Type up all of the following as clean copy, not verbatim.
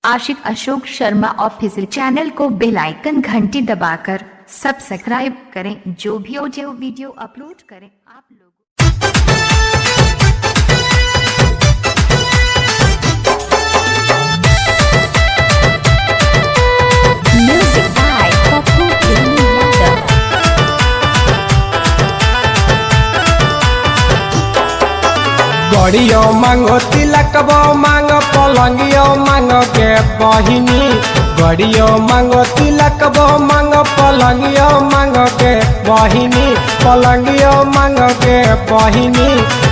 आशिक Ashok Sharma official channel को बेल icon घंटी दबाकर सब्सक्राइब करें। जो भी ऑडियो वीडियो अपलोड करें आप लोग गड़ियो मांगो तिलकबो मांगो पलंगियो मांगो के बहिनी। गड़ियो मांगो तिलकबो मांगो पलंगियो मांगो के बहिनी। पलंगियो मांगो के बहिनी।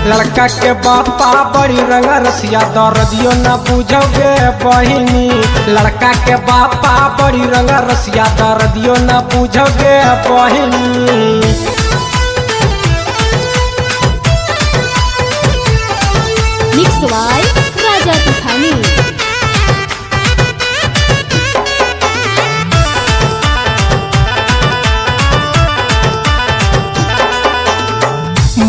लड़का के बापा बड़ी रंग रसिया दर्दियो न बुझोगे बहिनी। लड़का के बापा बड़ी रंग रसिया दर्दियो न बुझोगे बहिनी। मिक्स बाय राजा तूफानी।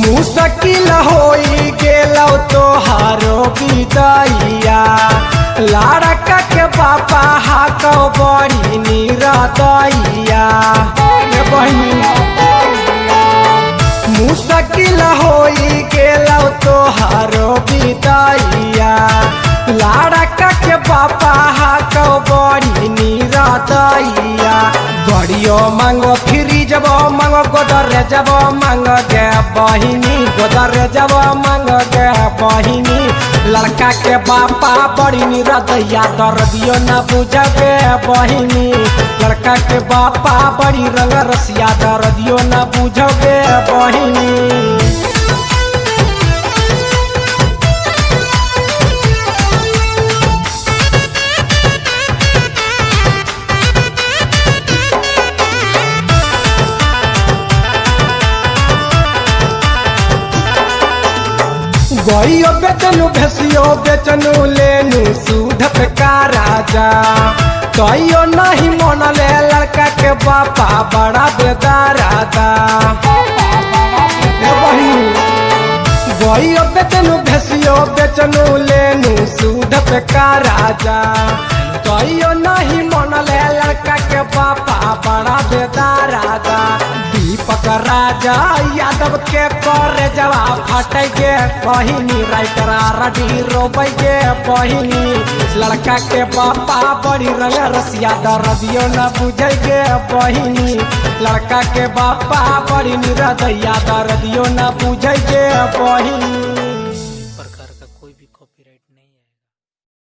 मुश्किल होई गेलो तोहारो विदाइया। लड़का के पापा हाको बड़ी निरदैया मुश्किल होई गेलो तोहारो विदाइया। लड़का के पापा हाको बड़ी निरदैया। गड़ियो मांगो फ्रिजबो मांगो गोदरेजबो मांगो गे बहिनी। गोदरेजबो मांगो गे बहिनी। लड़का के बापा बड़ी निरदैया दर्दियो न बुझगे बहिनी। लड़का के बापा बड़ी रंग रसिया दर्दियो न बुझगे बहिनी। गइयो बेचनु भेसियो बेचनु लेनु सूद पे का राजा। कहियो नहीं मन ले लड़का के बापा बड़ा बेदारादा। गइयो बेचनु भेसियो बेचनु लेनु सूद पे का राजा। कहियो नहीं मन ले लड़का के बापा बड़ा बेदारादा। दीपक राजा यादव के करे जवाब फटे गे बहिनी। राइटर रडी रोबे गे बहिनी। लड़का के बापा बड़ी रंग रसिया दर्दियो न बुझे गे बहिनी। लड़का के बापा बड़ी निरदैया दर्दियो न बुझे गे बहिनी।